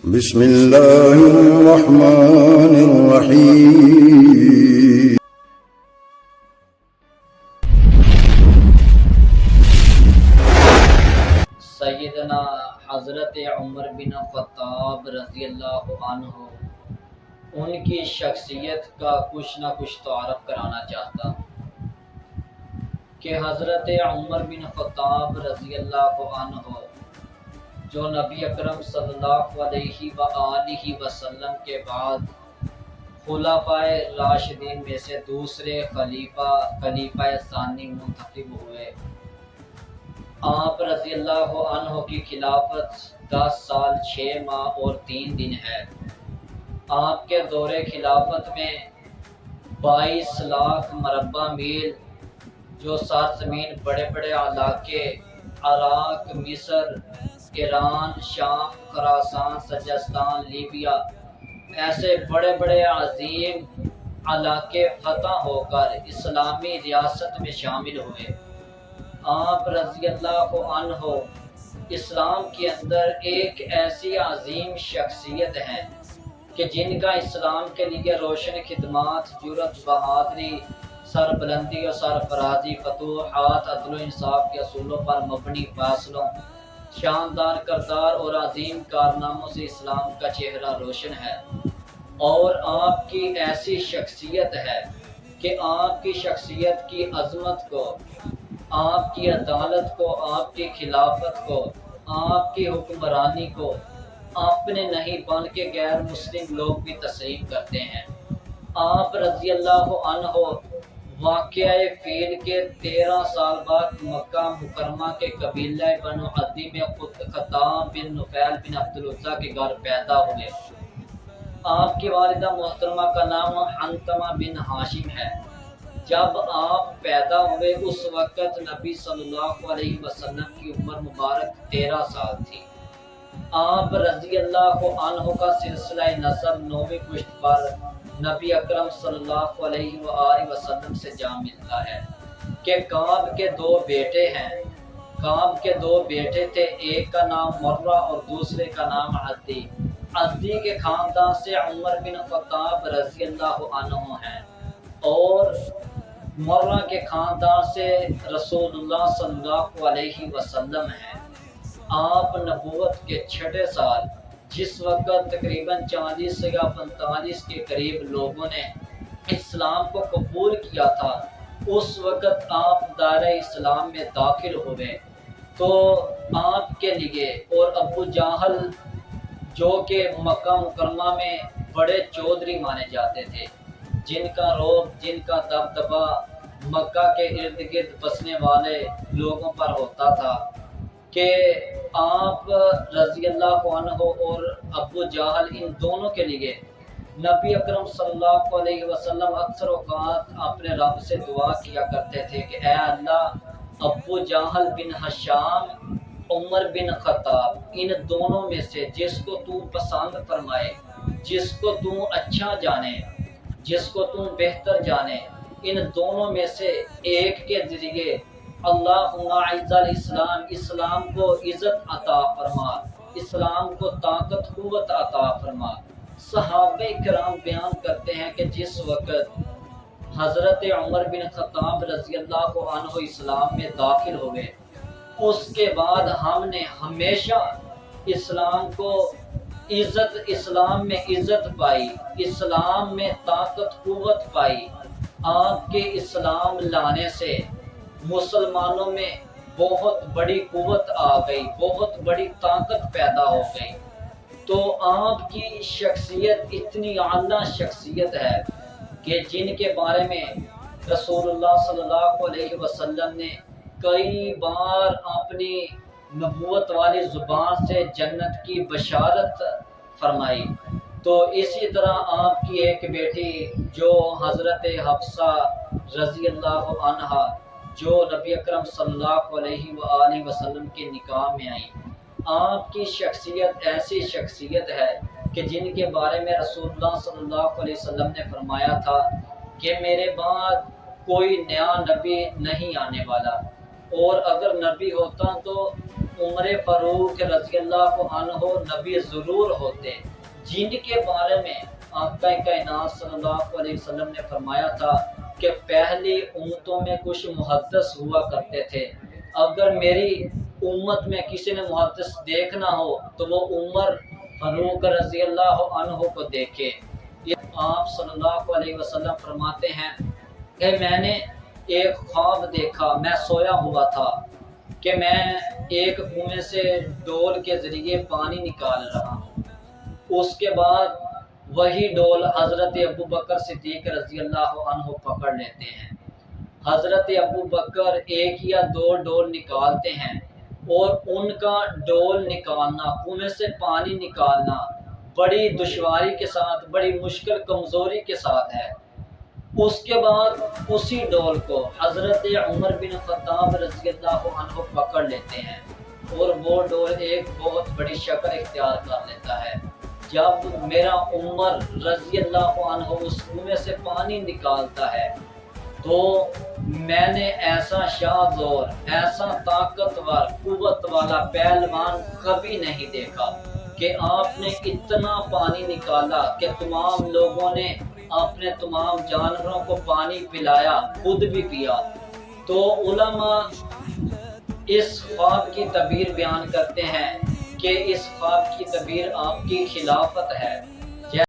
بسم اللہ الرحمن الرحیم سیدنا حضرت عمر بن الخطاب رضی اللہ عنہ ان کی شخصیت کا کچھ نہ کچھ تعارف کرانا چاہتا ہوں کہ حضرت عمر بن الخطاب رضی اللہ عنہ جو نبی اکرم صلی اللہ علیہ وآلہ وسلم کے بعد خلفاء راشدین میں سے دوسرے خلیفہ ثانی منتخب ہوئے۔ آپ رضی اللہ عنہ کی خلافت 10 سال 6 ماہ اور 3 دن ہے۔ آپ کے دور خلافت میں 22 لاکھ مربع میل جو سرزمین بڑے بڑے علاقے عراق، مصر، ایران، شام، خراسان، سجستان، لیبیا ایسے بڑے بڑے عظیم علاقے فتح ہو کر اسلامی ریاست میں شامل ہوئے۔ آپ رضی اللہ عنہ اسلام کے اندر ایک ایسی عظیم شخصیت ہیں کہ جن کا اسلام کے لیے روشن خدمات، جرأت، بہادری، سربلندی اور سرفرازی، فتوحات، عدل و انصاف کے اصولوں پر مبنی فیصلوں، شاندار کردار اور عظیم کارناموں سے اسلام کا چہرہ روشن ہے۔ اور آپ کی ایسی شخصیت ہے کہ آپ کی شخصیت کی عظمت کو، آپ کی عدالت کو، آپ کی خلافت کو، آپ کی حکمرانی کو اپنے نہیں بلکہ غیر مسلم لوگ بھی تسلیم کرتے ہیں۔ آپ رضی اللہ عنہ واقعہ فیل کے 13 سال بعد مکہ مکرمہ کے قبیلہ بنو عدی میں خطاب بن نفیل بن عبدالعزیٰ کے گھر پیدا ہوئے۔ آپ کی والدہ محترمہ کا نام حنتمہ بن ہاشم ہے۔ جب آپ پیدا ہوئے اس وقت نبی صلی اللہ علیہ وسلم کی عمر مبارک 13 سال تھی۔ آپ رضی اللہ عنہ کا سلسلہ نسب 9ویں پشت پر نبی اکرم صلی اللہ علیہ وآلہ وسلم سے جا ملتا ہے کہ کعب کے 2 بیٹے ہیں۔ کعب کے 2 بیٹے تھے، ایک کا نام مرہ اور دوسرے کا نام عدی۔ عدی کے خاندان سے عمر بن خطاب رضی اللہ عنہ ہیں اور مرہ کے خاندان سے رسول اللہ صلی اللہ علیہ وسلم ہیں۔ آپ نبوت کے 6 سال جس وقت تقریباً 40 یا 45 کے قریب لوگوں نے اسلام کو قبول کیا تھا، اس وقت آپ دائرہ اسلام میں داخل ہوئے تو آپ کے لیے اور ابو جہل جو کہ مکہ مکرمہ میں بڑے چودھری مانے جاتے تھے، جن کا رعب، جن کا دبدبا مکہ کے ارد گرد بسنے والے لوگوں پر ہوتا تھا کہ آپ رضی اللہ عنہ اور ابو جہل ان دونوں کے لیے نبی اکرم صلی اللہ علیہ وسلم اکثر اوقات اپنے رب سے دعا کیا کرتے تھے کہ اے اللہ، ابو جہل بن ہشام، عمر بن خطاب، ان دونوں میں سے جس کو تو پسند فرمائے، جس کو تو اچھا جانے، جس کو تو بہتر جانے، ان دونوں میں سے ایک کے ذریعے اللہم اعز الاسلام، اسلام کو عزت عطا فرما، اسلام کو طاقت قوت عطا فرما۔ صحابہ کرام بیان کرتے ہیں کہ جس وقت حضرت عمر بن خطاب رضی اللہ عنہ اسلام میں داخل ہوئے، اس کے بعد ہم نے ہمیشہ اسلام کو عزت، اسلام میں عزت پائی، اسلام میں طاقت قوت پائی۔ آپ کے اسلام لانے سے مسلمانوں میں بہت بڑی قوت آ گئی، بہت بڑی طاقت پیدا ہو گئی۔ تو آپ کی شخصیت اتنی اعلیٰ شخصیت ہے کہ جن کے بارے میں رسول اللہ صلی اللہ علیہ وسلم نے کئی بار اپنی نبوت والی زبان سے جنت کی بشارت فرمائی۔ تو اسی طرح آپ کی ایک بیٹی جو حضرت حفصہ رضی اللہ عنہ جو نبی اکرم صلی اللہ علیہ وآلہ وسلم کے نکاح میں آئیں، آپ کی شخصیت ایسی شخصیت ہے کہ جن کے بارے میں رسول اللہ صلی اللہ علیہ وسلم نے فرمایا تھا کہ میرے بعد کوئی نیا نبی نہیں آنے والا، اور اگر نبی ہوتا تو عمر فاروق رضی اللہ عنہ نبی ضرور ہوتے، جن کے بارے میں آقا کائنات صلی اللہ علیہ وسلم نے فرمایا تھا کہ پہلی امتوں میں کچھ محدث ہوا کرتے تھے، اگر میری امت میں کسی نے محدث دیکھنا ہو تو وہ عمر فاروق رضی اللہ عنہ کو دیکھے۔ آپ صلی اللہ علیہ وسلم فرماتے ہیں کہ میں نے ایک خواب دیکھا، میں سویا ہوا تھا کہ میں ایک کنویں سے ڈول کے ذریعے پانی نکال رہا ہوں، اس کے بعد وہی ڈول حضرت ابو بکر صدیق رضی اللہ عنہ پکڑ لیتے ہیں۔ حضرت ابو بکر ایک یا دو ڈول نکالتے ہیں اور ان کا ڈول نکالنا، کنویں سے پانی نکالنا بڑی دشواری کے ساتھ، بڑی مشکل کمزوری کے ساتھ ہے۔ اس کے بعد اسی ڈول کو حضرت عمر بن خطاب رضی اللہ عنہ پکڑ لیتے ہیں اور وہ ڈول ایک بہت بڑی شکل اختیار کر لیتا ہے۔ جب میرا عمر رضی اللہ عنہ اس کنویں سے پانی نکالتا ہے تو میں نے ایسا شاہ زور، ایسا طاقتور، قوت والا پہلوان کبھی نہیں دیکھا کہ آپ نے اتنا پانی نکالا کہ تمام لوگوں نے اپنے تمام جانوروں کو پانی پلایا، خود بھی پیا۔ تو علماء اس خواب کی تعبیر بیان کرتے ہیں کہ اس خواب کی تعبیر آپ کی خلافت ہے۔